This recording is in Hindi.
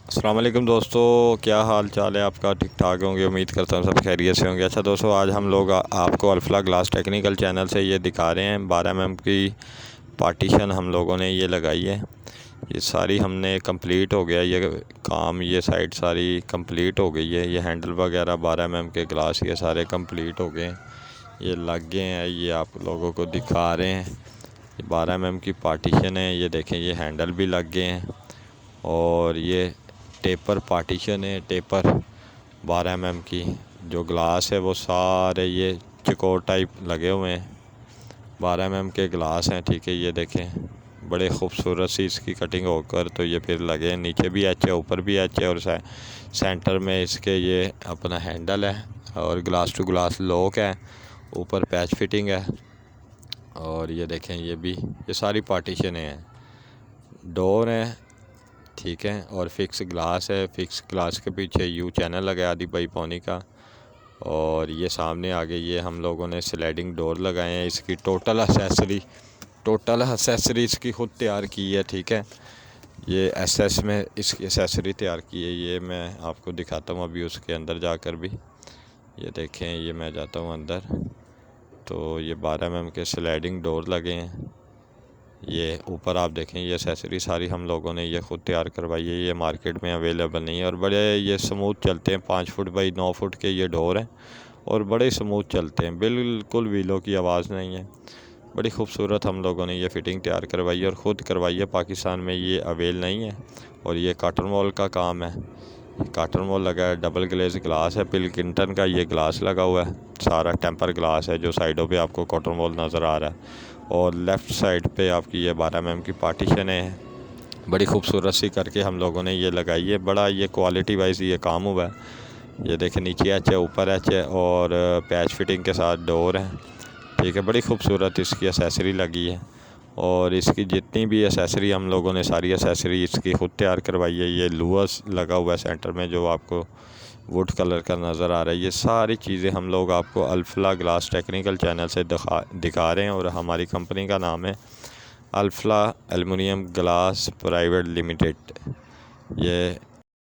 अस्सलाम वालेकुम दोस्तों, क्या हाल चाल है आपका। ठीक ठाक होंगे, उम्मीद करता हूँ सब खैरियत से होंगे। अच्छा दोस्तों, आज हम लोग आपको अल्फ़ा ग्लास टेक्निकल चैनल से ये दिखा रहे हैं 12 mm की पार्टीशन हम लोगों ने ये लगाई है। ये सारी हमने कंप्लीट हो गया ये काम, ये साइड सारी कंप्लीट हो गई है। ये हैंडल वगैरह 12 mm के ग्लास ये सारे कंप्लीट हो गए, ये लग गए हैं। ये आप लोगों को दिखा रहे हैं, ये 12 mm की पार्टीशन है। ये देखें, ये हैंडल भी लग गए हैं और ये टेपर पार्टीशन है। टेपर 12 mm की जो ग्लास है वो सारे ये चकोर टाइप लगे हुए हैं। 12 mm के ग्लास हैं, ठीक है। ये देखें, बड़े खूबसूरत सी इसकी कटिंग होकर तो ये फिर लगे हैं। नीचे भी एच है, ऊपर भी एच है और सेंटर में इसके ये अपना हैंडल है और ग्लास टू ग्लास लॉक है। ऊपर पैच फिटिंग है और ये देखें, ये सारी पार्टीशन हैं। डोर है, ठीक है, और फिक्स ग्लास है। फिक्स ग्लास के पीछे यू चैनल लगा आधी बाई पौनी का। और ये सामने आगे ये हम लोगों ने स्लाइडिंग डोर लगाए हैं। इसकी टोटल एसेसरी इसकी ख़ुद तैयार की है, ठीक है। ये एसएस में इसकी एसेसरी तैयार की है। ये मैं आपको दिखाता हूँ अभी उसके अंदर जाकर भी। ये देखें, ये मैं जाता हूँ अंदर तो ये 12 mm के स्लाइडिंग डोर लगे हैं। ये ऊपर आप देखें, ये एसेसरी सारी हम लोगों ने ये ख़ुद तैयार करवाई है। ये मार्केट में अवेलेबल नहीं है और बड़े ये स्मूथ चलते हैं। 5 फुट बाई 9 फुट के ये डोर हैं और बड़े स्मूथ चलते हैं, बिल्कुल व्हीलों की आवाज़ नहीं है। बड़ी खूबसूरत हम लोगों ने ये फ़िटिंग तैयार करवाई है और ख़ुद करवाई है। पाकिस्तान में ये अवेल नहीं है। और ये काटन वॉल का काम है। काटन वॉल लगा है, डबल ग्लेज ग्लास है, पिलकिंगटन का ये ग्लास लगा हुआ है। सारा टेम्पर ग्लास है जो साइडों पे आपको कॉटन वॉल नज़र आ रहा है। और लेफ़्ट साइड पे आपकी ये 12 mm की पार्टीशन है। बड़ी खूबसूरत सी करके हम लोगों ने ये लगाई है। बड़ा ये क्वालिटी वाइज ये काम हुआ है। ये देखें, नीचे एच है, ऊपर एच है और पैच फिटिंग के साथ डोर है, ठीक है। बड़ी खूबसूरत इसकी एसेसरी लगी है और इसकी जितनी भी एसेसरी हम लोगों ने सारी एसेसरी इसकी ख़ुद तैयार करवाई है। ये लूअर्स लगा हुआ है सेंटर में जो आपको वुड कलर का नज़र आ रहा है। ये सारी चीज़ें हम लोग आपको अल्फ़ा ग्लास टेक्निकल चैनल से दिखा रहे हैं और हमारी कंपनी का नाम है alpha aluminium glass private limited. ये